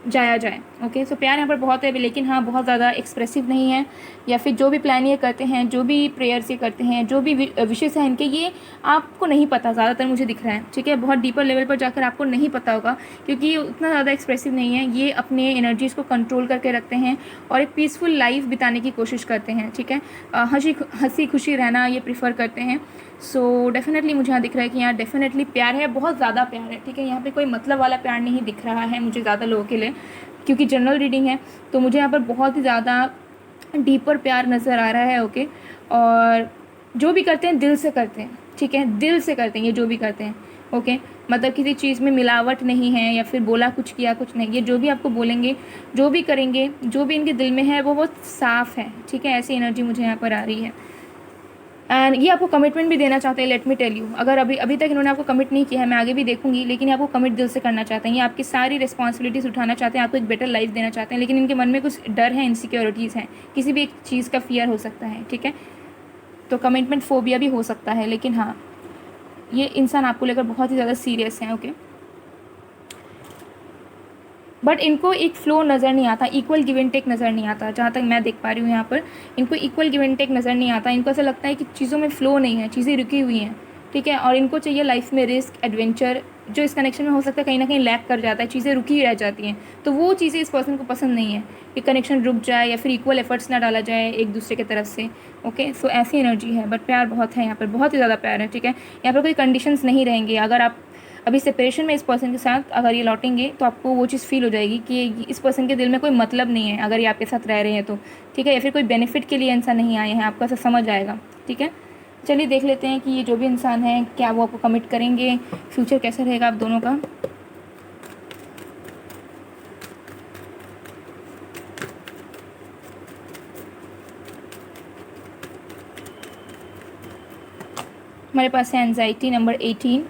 जाया जाए, ओके। सो प्यार यहाँ पर बहुत है, लेकिन हाँ बहुत ज़्यादा एक्सप्रेसिव नहीं है, या फिर जो भी प्लान ये करते हैं, जो भी प्रेयर्स ये करते हैं, जो भी विशेष हैं इनके, ये आपको नहीं पता ज़्यादातर, मुझे दिख रहा है, ठीक है। बहुत डीपर लेवल पर जाकर आपको नहीं पता होगा, क्योंकि ये उतना ज़्यादा एक्सप्रेसिव नहीं है। ये अपने एनर्जीज़ को कंट्रोल करके रखते हैं और एक पीसफुल लाइफ बिताने की कोशिश करते हैं, ठीक है। हंसी खुशी रहना ये प्रीफर करते हैं। सो डेफिनेटली मुझे यहाँ दिख रहा है कि यहाँ डेफिनेटली प्यार है, बहुत ज़्यादा प्यार है, ठीक है। यहाँ पे कोई मतलब वाला प्यार नहीं दिख रहा है मुझे ज़्यादा लोगों के लिए, क्योंकि जनरल रीडिंग है, तो मुझे यहाँ पर बहुत ही ज़्यादा डीपर प्यार नज़र आ रहा है, ओके। और जो भी करते हैं दिल से करते हैं, ठीक है, दिल से करते हैं ये जो भी करते हैं, ओके। मतलब किसी चीज़ में मिलावट नहीं है, या फिर बोला कुछ किया कुछ नहीं, ये जो भी आपको बोलेंगे, जो भी करेंगे, जो भी इनके दिल में है वो बहुत साफ़ है, ठीक है। ऐसी एनर्जी मुझे यहाँ पर आ रही है। एंड ये आपको कमिटमेंट भी देना चाहते हैं, लेट मी टेल यू। अगर अभी तक इन्होंने आपको कमिट नहीं किया है, मैं आगे भी देखूंगी, लेकिन ये आपको कमिट दिल से करना चाहते हैं। ये आपकी सारी रिस्पॉन्सिबिलिटीज़ उठाना चाहते हैं, आपको एक बेटर लाइफ देना चाहते हैं, लेकिन इनके मन में कुछ डर है, इनसिक्योरिटीज़ हैं, किसी भी एक चीज़ का फियर हो सकता है, ठीक है। तो कमिटमेंट फोबिया भी हो सकता है, लेकिन हाँ ये इंसान आपको लेकर बहुत ही ज़्यादा सीरियस हैं, ओके। बट इनको एक फ़्लो नज़र नहीं आता, इक्वल गिव एंड टेक नज़र नहीं आता, जहाँ तक मैं देख पा रही हूँ। यहाँ पर इनको इक्वल गिव एंड टेक नज़र नहीं आता। इनको ऐसा लगता है कि चीज़ों में फ़्लो नहीं है, चीज़ें रुकी हुई हैं, ठीक है। और इनको चाहिए लाइफ में रिस्क, एडवेंचर, जो इस कनेक्शन में हो सकता है कहीं ना कहीं लैक कर जाता है, चीज़ें रुकी रह जाती हैं। तो वो चीज़ें इस पर्सन को पसंद नहीं है कि कनेक्शन रुक जाए या फिर इक्वल एफर्ट्स ना डाला जाए एक दूसरे की तरफ से, ओके। सो ऐसी एनर्जी है, बट प्यार बहुत है यहाँ पर, बहुत ही ज़्यादा प्यार है, ठीक है। यहाँ पर कोई कंडीशंस नहीं रहेंगे। अगर आप अभी सेपरेशन में इस पर्सन के साथ अगर ये लौटेंगे तो आपको वो चीज़ फील हो जाएगी कि इस पर्सन के दिल में कोई मतलब नहीं है अगर ये आपके साथ रह रहे हैं तो, ठीक है, या फिर कोई बेनिफिट के लिए इंसान नहीं आए हैं, आपको ऐसा समझ आएगा, ठीक है। चलिए देख लेते हैं कि ये जो भी इंसान है क्या वो आपको कमिट करेंगे, फ्यूचर कैसा रहेगा आप दोनों का। हमारे पास है anxiety number 18,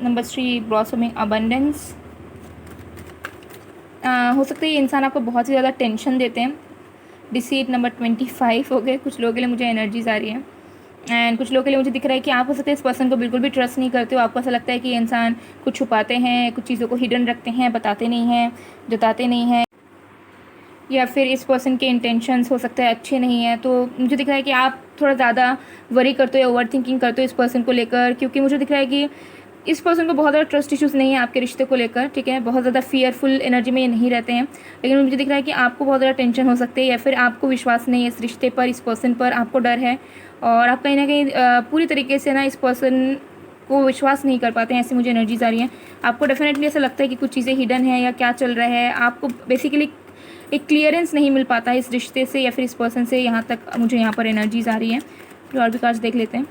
number 3 blossoming abundance. हो सकता है ये इंसान आपको बहुत ही ज़्यादा टेंशन देते हैं, डिसीट नंबर 25 हो गए। कुछ लोगों के लिए मुझे एनर्जीज आ रही है एंड कुछ लोगों के लिए मुझे दिख रहा है कि आप हो सकते हैं इस पर्सन को बिल्कुल भी ट्रस्ट नहीं करते हो, आपको ऐसा लगता है कि ये इंसान कुछ छुपाते हैं, कुछ चीज़ों को हिडन रखते हैं, बताते नहीं हैं, जताते नहीं हैं, या फिर इस पर्सन के इंटेंशंस हो सकता है अच्छे नहीं हैं। तो मुझे दिख रहा है कि आप थोड़ा ज़्यादा वरी करते हो, ओवर थिंकिंग करते हो इस पर्सन को लेकर, क्योंकि मुझे दिख रहा है कि इस पर्सन को बहुत ज़्यादा ट्रस्ट इश्यूज़ नहीं है आपके रिश्ते को लेकर, ठीक है, बहुत ज़्यादा फियरफुल एनर्जी में ये नहीं रहते हैं। लेकिन मुझे दिख रहा है कि आपको बहुत ज़्यादा टेंशन हो सकती है, या फिर आपको विश्वास नहीं है इस रिश्ते पर, इस पर्सन पर आपको डर है, और आप कहीं ना कहीं पूरी तरीके से ना इस पर्सन को विश्वास नहीं कर पाते हैं, ऐसी मुझे एनर्जीज आ रही हैं। आपको डेफिनेटली ऐसा लगता है कि कुछ चीज़ें हिडन है या क्या चल रहा है, आपको बेसिकली एक क्लियरेंस नहीं मिल पाता है इस रिश्ते से या फिर इस पर्सन से, यहाँ तक मुझे यहाँ पर एनर्जीज आ रही हैं। फिर और भी कार्ड्स देख लेते हैं।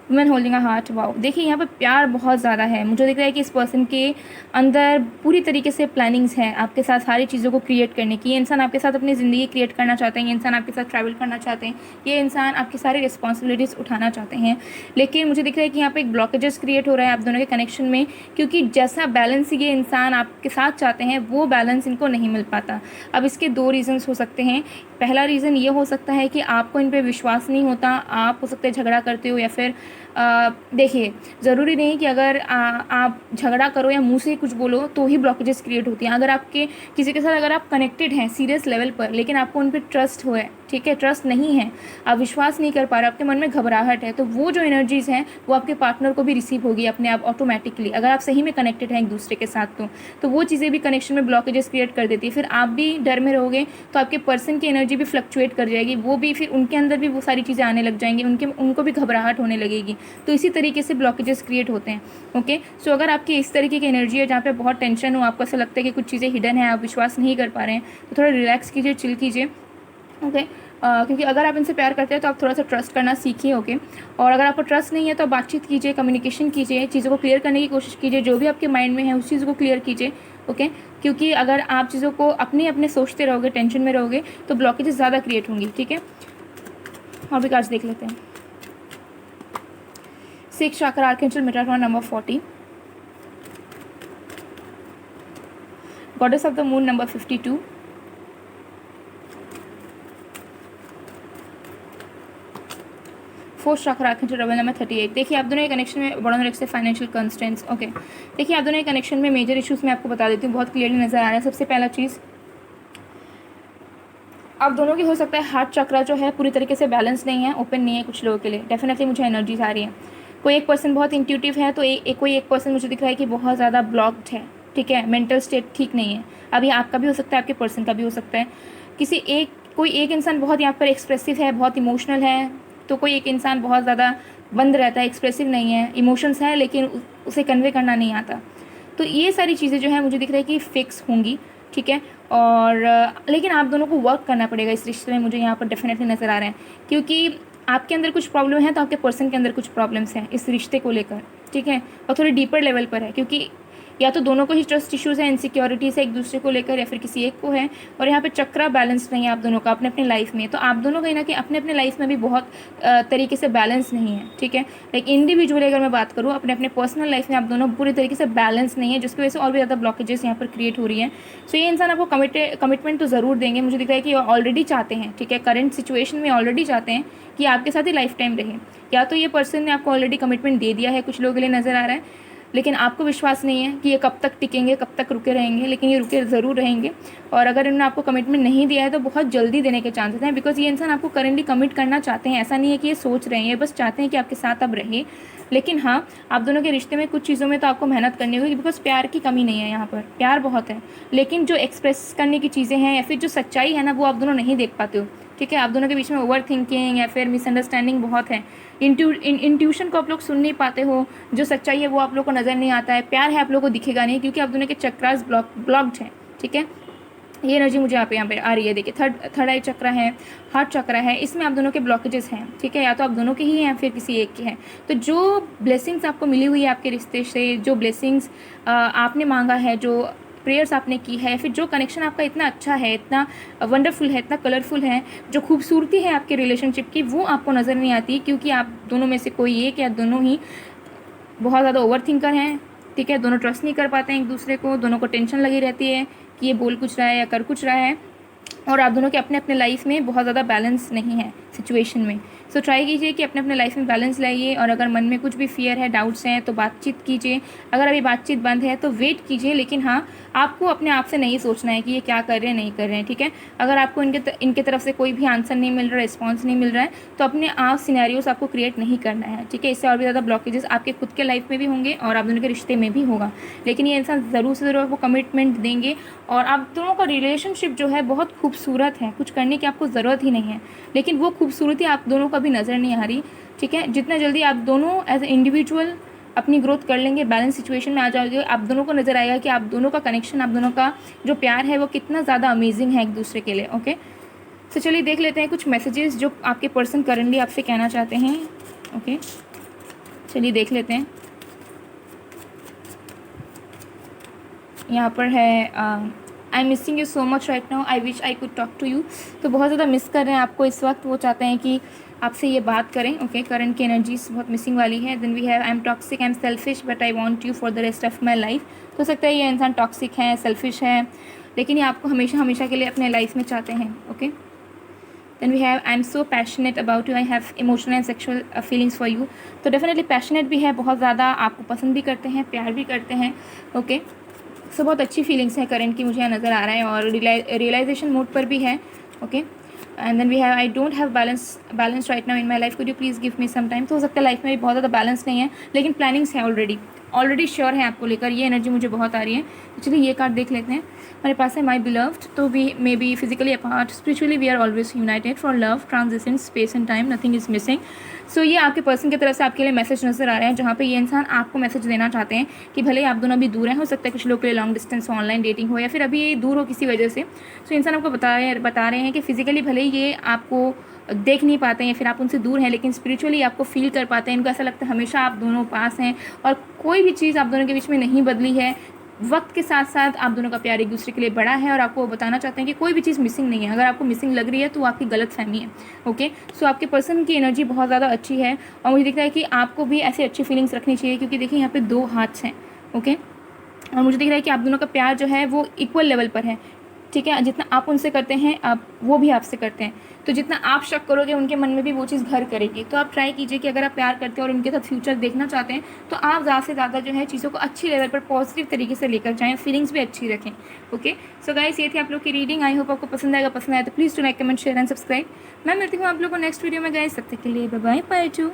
Women holding a heart, wow, देखिए यहाँ पर प्यार बहुत ज़्यादा है। मुझे दिख रहा है कि इस पर्सन के अंदर पूरी तरीके से प्लानिंग्स हैं आपके साथ सारी चीज़ों को क्रिएट करने की। ये इंसान आपके साथ अपनी ज़िंदगी क्रिएट करना चाहते हैं, ये इंसान आपके साथ ट्रैवल करना चाहते हैं, ये इंसान आपकी सारी रिस्पॉन्सिबिलिटीज़ उठाना चाहते हैं। लेकिन मुझे दिख रहा है कि यहाँ पर एक ब्लॉकेजेस क्रिएट हो रहा है आप दोनों के कनेक्शन में, क्योंकि जैसा बैलेंस ये इंसान आपके साथ चाहते हैं वो बैलेंस इनको नहीं मिल पाता। अब इसके 2 रीज़न्स हो सकते हैं। पहला रीज़न ये हो सकता है कि आपको इन पर विश्वास नहीं होता, आप हो सकते हैं झगड़ा करते हो, या फिर देखिए ज़रूरी नहीं कि अगर आप झगड़ा करो या मुंह से कुछ बोलो तो ही ब्लॉकेजेस क्रिएट होती हैं। अगर आपके किसी के साथ अगर आप कनेक्टेड हैं सीरियस लेवल पर, लेकिन आपको उन पर ट्रस्ट हो है, ठीक है, ट्रस्ट नहीं है, आप विश्वास नहीं कर पा रहे, आपके मन में घबराहट है, तो वो जो एनर्जीज़ हैं वो आपके पार्टनर को भी रिसीव होगी अपने आप ऑटोमेटिकली। अगर आप सही में कनेक्टेड हैं एक दूसरे के साथ तो वो चीज़ें भी कनेक्शन में ब्लॉकेजेस क्रिएट कर देती है। फिर आप भी डर में रहोगे तो आपके पर्सन की एनर्जी भी फ्लक्चुएट कर जाएगी, वो भी फिर उनके अंदर भी वो सारी चीज़ें आने लग जाएंगी, उनको भी घबराहट होने लगेगी। तो इसी तरीके से ब्लॉकेजेस क्रिएट होते हैं। ओके, सो अगर आपकी इस तरीके की एनर्जी है जहाँ पे बहुत टेंशन हो, आपको ऐसा लगता है कि कुछ चीज़ें हिडन है, आप विश्वास नहीं कर पा रहे हैं, तो थोड़ा रिलैक्स कीजिए, चिल कीजिए। ओके, क्योंकि अगर आप इनसे प्यार करते हैं तो आप थोड़ा सा ट्रस्ट करना सीखिए। ओके, और अगर आपको ट्रस्ट नहीं है तो बातचीत कीजिए, कम्युनिकेशन कीजिए, चीज़ों को क्लियर करने की कोशिश कीजिए, जो भी आपके माइंड में है उस चीज़ को क्लियर कीजिए। ओके, क्योंकि अगर आप चीज़ों को अपने सोचते रहोगे, टेंशन में रहोगे, तो ब्लॉकेजेस ज़्यादा क्रिएट होंगी। ठीक है, और भी कार्ड्स देख लेते हैं। 6 चक्र archangel Metatron number 40, goddess of the moon number 52, fourth चक्र आर्कएंजल रबल नंबर 38। देखिए आप दोनों के कनेक्शन में बड़ा रख से फाइनेंशियल कंस्ट्रेंट्स। ओके, देखिए आप दोनों के कनेक्शन में मेजर इश्यूज मैं आपको बता देती हूँ, बहुत क्लियरली नजर आ रहा है। सबसे पहला चीज़, आप दोनों की हो सकता है हार्ट चक्रा जो है पूरी तरीके से बैलेंस नहीं है, ओपन नहीं है कुछ लोगों के लिए। डेफिनेटली मुझे एनर्जीज आ रही है। कोई एक पर्सन बहुत इंट्यूटिव है, तो कोई एक पर्सन मुझे दिख रहा है कि बहुत ज़्यादा ब्लॉक्ड है। ठीक है, मेंटल स्टेट ठीक नहीं है। अभी आपका भी हो सकता है, आपके पर्सन का भी हो सकता है। कोई एक इंसान बहुत यहाँ पर एक्सप्रेसिव है, बहुत इमोशनल है, तो कोई एक इंसान बहुत ज़्यादा बंद रहता है, एक्सप्रेसिव नहीं है, इमोशंस है लेकिन उसे कन्वे करना नहीं आता। तो ये सारी चीज़ें जो है मुझे दिख रहा है कि फिक्स होंगी। ठीक है, और लेकिन आप दोनों को वर्क करना पड़ेगा इस रिश्ते में, मुझे यहाँ पर डेफिनेटली नज़र आ रहे हैं, क्योंकि आपके अंदर कुछ प्रॉब्लम है तो आपके पर्सन के अंदर कुछ प्रॉब्लम्स हैं इस रिश्ते को लेकर। ठीक है, और थोड़ी डीपर लेवल पर है, क्योंकि या तो दोनों को ही ट्रस्ट इश्यूज़ हैं, इनसिक्योरिटीज़ है एक दूसरे को लेकर, या फिर किसी एक को है। और यहाँ पे चक्रा बैलेंस नहीं है आप दोनों का अपने अपने लाइफ में। तो आप दोनों कहीं ना कहीं अपने अपने लाइफ में भी बहुत तरीके से बैलेंस नहीं है। ठीक है, लाइक इंडिविजुअली अगर मैं बात करूँ, अपने अपने पर्सनल लाइफ में आप दोनों पूरी तरीके से बैलेंस नहीं है, जिसकी वजह से और भी ज़्यादा ब्लॉकेजेस यहाँ पर क्रिएट हो रही हैं। सो ये इंसान आपको कमिटमेंट तो ज़रूर देंगे, मुझे दिख रहा है कि ऑलरेडी चाहते हैं। ठीक है, करंट सिचुएशन में ऑलरेडी चाहते हैं कि आपके साथ ही लाइफ टाइम रहे, या तो ये पर्सन ने आपको ऑलरेडी कमिटमेंट दे दिया है, कुछ लोगों के लिए नज़र आ रहा है, लेकिन आपको विश्वास नहीं है कि ये कब तक टिकेंगे, कब तक रुके रहेंगे, लेकिन ये रुके ज़रूर रहेंगे। और अगर इन्होंने आपको कमिटमेंट नहीं दिया है तो बहुत जल्दी देने के चांसेस हैं, बिकॉज ये इंसान आपको करेंटली कमिट करना चाहते हैं। ऐसा नहीं है कि ये सोच रहे हैं, ये बस चाहते हैं कि आपके साथ अब रहे। लेकिन हाँ, आप दोनों के रिश्ते में कुछ चीज़ों में तो आपको मेहनत करनी होगी, बिकॉज प्यार की कमी नहीं है यहाँ पर, प्यार बहुत है, लेकिन जो एक्सप्रेस करने की चीज़ें हैं या फिर जो सच्चाई है ना, वो आप दोनों नहीं देख पाते हो। ठीक है। आप दोनों के बीच में ओवर थिंकिंग या फिर मिसअंडरस्टैंडिंग बहुत है। इंट्यूशन को आप लोग सुन नहीं पाते हो, जो सच्चाई है वो आप लोग को नज़र नहीं आता है। प्यार है आप लोग को दिखेगा नहीं, क्योंकि आप दोनों के चक्रास ब्लॉक्ड हैं, ठीक है। ये एनर्जी मुझे यहाँ पे आ रही है। देखिए थर्ड आई चक्र है, हार्ट चक्र है, इसमें आप दोनों के ब्लॉकेजेस हैं, ठीक है। या तो आप दोनों के ही हैं या फिर किसी एक के हैं। तो जो ब्लेसिंग्स आपको मिली हुई है आपके रिश्ते से, जो ब्लेसिंग्स आपने मांगा है, जो प्रेयर्स आपने की है, फिर जो कनेक्शन आपका इतना अच्छा है, इतना वंडरफुल है, इतना कलरफुल है, जो खूबसूरती है आपके रिलेशनशिप की, वो आपको नज़र नहीं आती, क्योंकि आप दोनों में से कोई एक या दोनों ही बहुत ज़्यादा ओवर थिंकर हैं, ठीक है। दोनों ट्रस्ट नहीं कर पाते हैं एक दूसरे को, दोनों को टेंशन लगी रहती है कि ये बोल कुछ रहा है या कर कुछ रहा है, और आप दोनों के अपने अपने लाइफ में बहुत ज़्यादा बैलेंस नहीं है सिचुएशन में। सो ट्राई कीजिए कि अपने अपने लाइफ में बैलेंस लाइए, और अगर मन में कुछ भी फियर है, डाउट्स हैं, तो बातचीत कीजिए। अगर अभी बातचीत बंद है तो वेट कीजिए, लेकिन हाँ, आपको अपने आप से नहीं सोचना है कि ये क्या कर रहे हैं, नहीं कर रहे हैं, ठीक है। अगर आपको इनके तरफ से कोई भी आंसर नहीं मिल रहा, रिस्पॉन्स नहीं मिल रहा है, तो अपने आप सिनेरियोस आपको क्रिएट नहीं करना है, ठीक है। इससे और भी ज़्यादा ब्लॉकेजेस आपके खुद के लाइफ में भी होंगे और आप दोनों के रिश्ते में भी होगा। लेकिन ये इंसान ज़रूर से ज़रूर आपको कमिटमेंट देंगे, और आप दोनों का रिलेशनशिप जो है बहुत खूबसूरत है, कुछ करने की आपको ज़रूरत ही नहीं है, लेकिन वो खूबसूरती आप दोनों का भी नज़र नहीं आ रही, ठीक है। जितना जल्दी आप दोनों एज ए इंडिविजुअल अपनी ग्रोथ कर लेंगे, बैलेंस सिचुएशन में आ जाओगे, आप दोनों को नज़र आएगा कि आप दोनों का कनेक्शन, आप दोनों का जो प्यार है वो कितना ज़्यादा अमेजिंग है एक दूसरे के लिए, ओके। तो चलिए देख लेते हैं कुछ मैसेजेस जो आपके पर्सन करंटली आपसे कहना चाहते हैं, ओके। चलिए देख लेते हैं। यहाँ पर है I am missing you so much right now, I wish I could talk to you. तो बहुत ज़्यादा मिस कर रहे हैं आपको इस वक्त, वो चाहते हैं कि आपसे ये बात करें, ओके। करंट की एनर्जीज बहुत मिसिंग वाली है। Then we have I am toxic, I am selfish, but I want you for the rest of my life. तो हो सकता है ये इंसान टॉक्सिक है, सेल्फिश है, लेकिन ये आपको हमेशा हमेशा के लिए अपने लाइफ में चाहते हैं, okay. Then we have I am so passionate about you, I have emotional and sexual feelings for you. तो डेफिनेटली पैशनेट भी है, बहुत ज़्यादा आपको पसंद भी करते हैं, प्यार भी करते हैं, ओके। सो बहुत अच्छी फीलिंग्स है करंट की, मुझे यहाँ नज़र आ रहा है, और रियलाइजेशन मोड पर भी है, okay. And then we have I don't have balance right now in my life, could you please give me some time. तो हो सकता है लाइफ में भी बहुत ज़्यादा बैलेंस नहीं है, लेकिन प्लानिंग्स है ऑलरेडी श्योर है आपको लेकर। ये एनर्जी मुझे बहुत आ रही है। तो चलिए ये कार्ड देख लेते हैं। हमारे पास है माई बिलव्ड। तो we may be physically apart, spiritually we are always united, for love transition space and time, nothing is missing. So ये आपके पर्सन की तरफ से आपके लिए मैसेज नजर आ रहा है, जहाँ पे ये इंसान आपको मैसेज देना चाहते हैं कि भले आप दोनों अभी दूर हैं, हो सकता है कुछ लोग के लिए लॉन्ग डिस्टेंस हो, ऑनलाइन डेटिंग हो, या फिर अभी ये दूर हो किसी वजह से। सो इंसान आपको बता रहे हैं कि फिजिकली भले ये आपको देख नहीं पाते हैं, फिर आप उनसे दूर हैं, लेकिन स्पिरिचुअली आपको फील कर पाते हैं। इनको ऐसा लगता है हमेशा आप दोनों पास हैं, और कोई भी चीज़ आप दोनों के बीच में नहीं बदली है। वक्त के साथ साथ आप दोनों का प्यार एक दूसरे के लिए बड़ा है, और आपको बताना चाहते हैं कि कोई भी चीज़ मिसिंग नहीं है। अगर आपको मिसिंग लग रही है तो वो आपकी गलत फहमी है, ओके। सो आपके पर्सन की एनर्जी बहुत ज़्यादा अच्छी है, और मुझे दिखता है कि आपको भी ऐसी अच्छी फीलिंग्स रखनी चाहिए, क्योंकि देखिए यहाँ पे 2 हाथ्स हैं, ओके। और मुझे दिख रहा है कि आप दोनों का प्यार जो है वो इक्वल लेवल पर है, ठीक है। जितना आप उनसे करते हैं आप वो भी आपसे करते हैं, तो जितना आप शक करोगे उनके मन में भी वो चीज़ घर करेगी। तो आप ट्राई कीजिए कि अगर आप प्यार करते हैं और उनके साथ फ्यूचर देखना चाहते हैं, तो आप ज़्यादा से ज़्यादा जो है चीज़ों को अच्छी लेवल पर पॉजिटिव तरीके से लेकर जाएँ, फीलिंग्स भी अच्छी रखें, ओके। सो गाइस, ये थी आप लोग की रीडिंग। आई होप आपको पसंद आया तो please to like, comment, share and subscribe. मैं मिलती हूँ आप लोग को नेक्स्ट वीडियो में गाइस, तब तक के लिए बाय बाय, बाय टू।